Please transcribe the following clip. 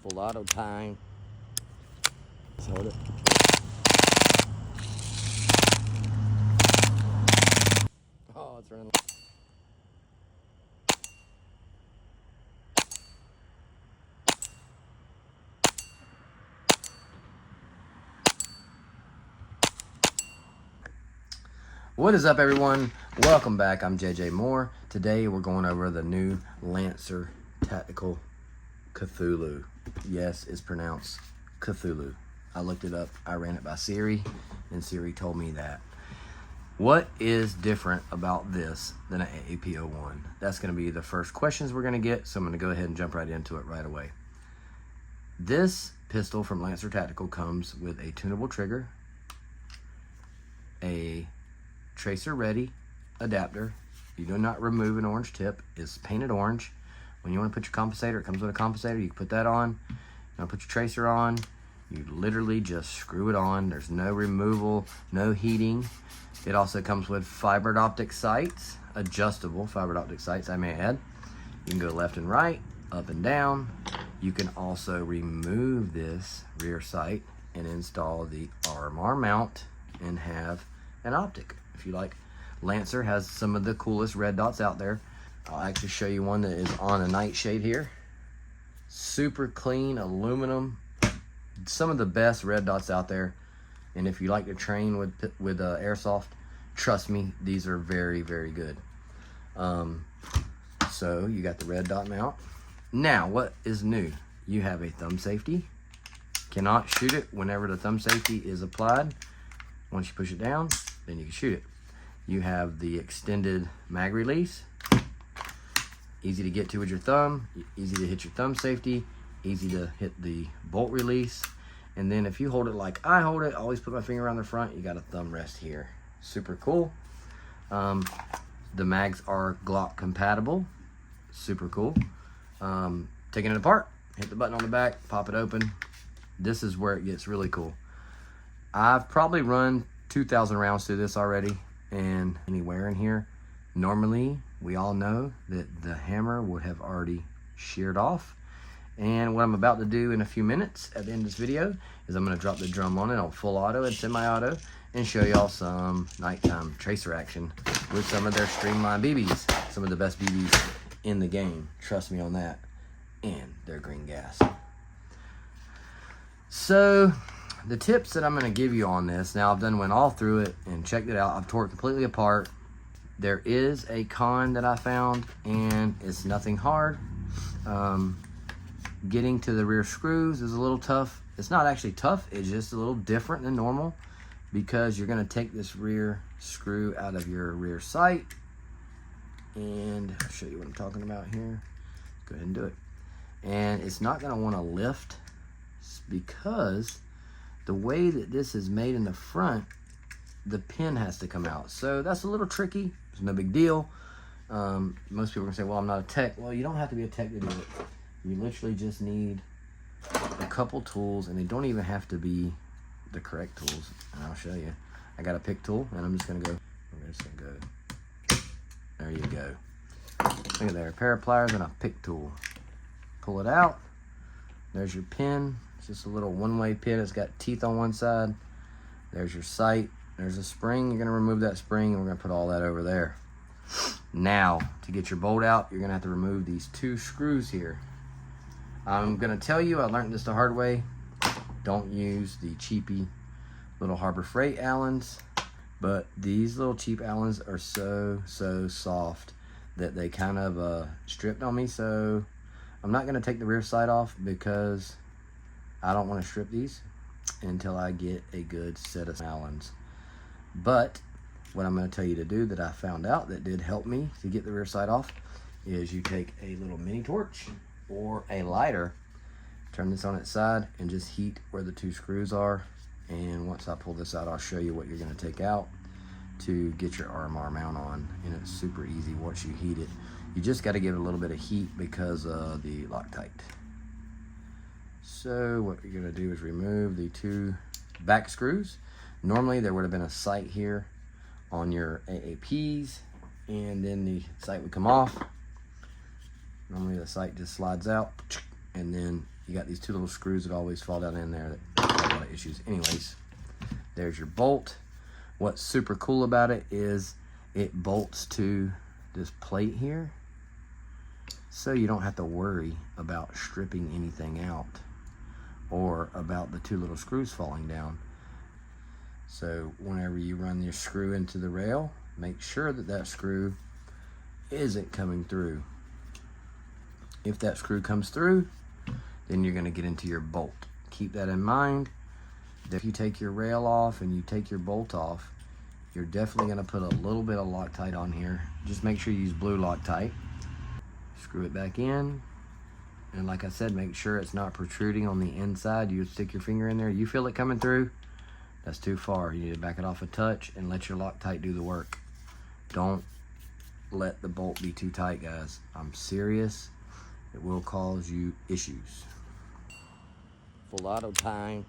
Full auto time. Let's hold it. Oh, it's running. What is up, everyone? Welcome back. I'm JJ Moore. Today we're going over the new Lancer Tactical Cthulhu. Yes, it's pronounced Cthulhu. I looked it up. I ran it by Siri, and Siri told me that. What is different about this than an AAP-01? That's going to be the first questions we're going to get, so I'm going to go ahead and jump right into it right away. This pistol from Lancer Tactical comes with a tunable trigger, a tracer ready adapter. You do not remove an orange tip. It's painted orange. When you want to put your compensator, it comes with a compensator. You can put that on. You want to put your tracer on. You literally just screw it on. There's no removal, no heating. It also comes with fibered optic sights, adjustable fibered optic sights, I may add. You can go left and right, up and down. You can also remove this rear sight and install the RMR mount and have an optic if you like. Lancer has some of the coolest red dots out there. I'll actually show you one that is on a nightshade here. Super clean aluminum. Some of the best red dots out there. And if you like to train with Airsoft, trust me, these are very, very good. So you got the red dot mount. Now, what is new? You have a thumb safety. Cannot shoot it whenever the thumb safety is applied. Once you push it down, then you can shoot it. You have the extended mag release. Easy to get to with your thumb, easy to hit your thumb safety, easy to hit the bolt release. And then if you hold it like I hold it, always put my finger around the front, you got a thumb rest here. Super cool. The mags are Glock compatible. Super cool. Taking it apart, hit the button on the back, pop it open. This is where it gets really cool. I've probably run 2,000 rounds through this already, and anywhere in here, normally we all know that the hammer would have already sheared off. And what I'm about to do in a few minutes at the end of this video is I'm going to drop the drum on it on full auto and semi-auto and show y'all some nighttime tracer action with some of their Streamline BBs. Some of the best BBs in the game. Trust me on that. And their green gas. So the tips that I'm going to give you on this, now I've went all through it and checked it out. I've tore it completely apart. There is a con that I found, and it's nothing hard. Getting to the rear screws is a little tough. It's not actually tough, it's just a little different than normal because you're going to take this rear screw out of your rear sight, and I'll show you what I'm talking about here. Go ahead and do it. And it's not going to want to lift because the way that this is made in the front, the pin has to come out. So that's a little tricky. It's no big deal. Most people are gonna say, well, I'm not a tech. Well, you don't have to be a tech to do it. You literally just need a couple tools, and they don't even have to be the correct tools. And I'll show you. I got a pick tool, and I'm just gonna go. There you go. Look at there, a pair of pliers and a pick tool. Pull it out. There's your pin. It's just a little one-way pin. It's got teeth on one side. There's your sight. There's a spring. You're gonna remove that spring, and we're gonna put all that over there. Now, to get your bolt out, you're gonna have to remove these two screws here. I'm gonna tell you, I learned this the hard way. Don't use the cheapy little Harbor Freight Allens, but these little cheap Allens are so soft that they kind of stripped on me. So I'm not gonna take the rear sight off because I don't want to strip these until I get a good set of Allens. But what I'm going to tell you to do that I found out that did help me to get the rear sight off is you take a little mini torch or a lighter, turn this on its side, and just heat where the two screws are. And once I pull this out, I'll show you what you're going to take out to get your RMR mount on. And it's super easy once you heat it. You just got to give it a little bit of heat because of the Loctite. So what you're going to do is remove the two back screws. Normally there would have been a sight here on your AAPs, and then the sight would come off. Normally the sight just slides out, and then you got these two little screws that always fall down in there that cause a lot of issues. Anyways, there's your bolt. What's super cool about it is it bolts to this plate here, so you don't have to worry about stripping anything out or about the two little screws falling down. So whenever you run your screw into the rail, make sure that that screw isn't coming through. If that screw comes through, then you're going to get into your bolt. Keep that in mind. If you take your rail off and you take your bolt off, you're definitely going to put a little bit of Loctite on here. Just make sure you use blue Loctite. Screw it back in. And like I said, make sure it's not protruding on the inside. You stick your finger in there. You feel it coming through, that's too far. You need to back it off a touch and let your Loctite do the work. Don't let the bolt be too tight, guys. I'm serious. It will cause you issues. Full auto time.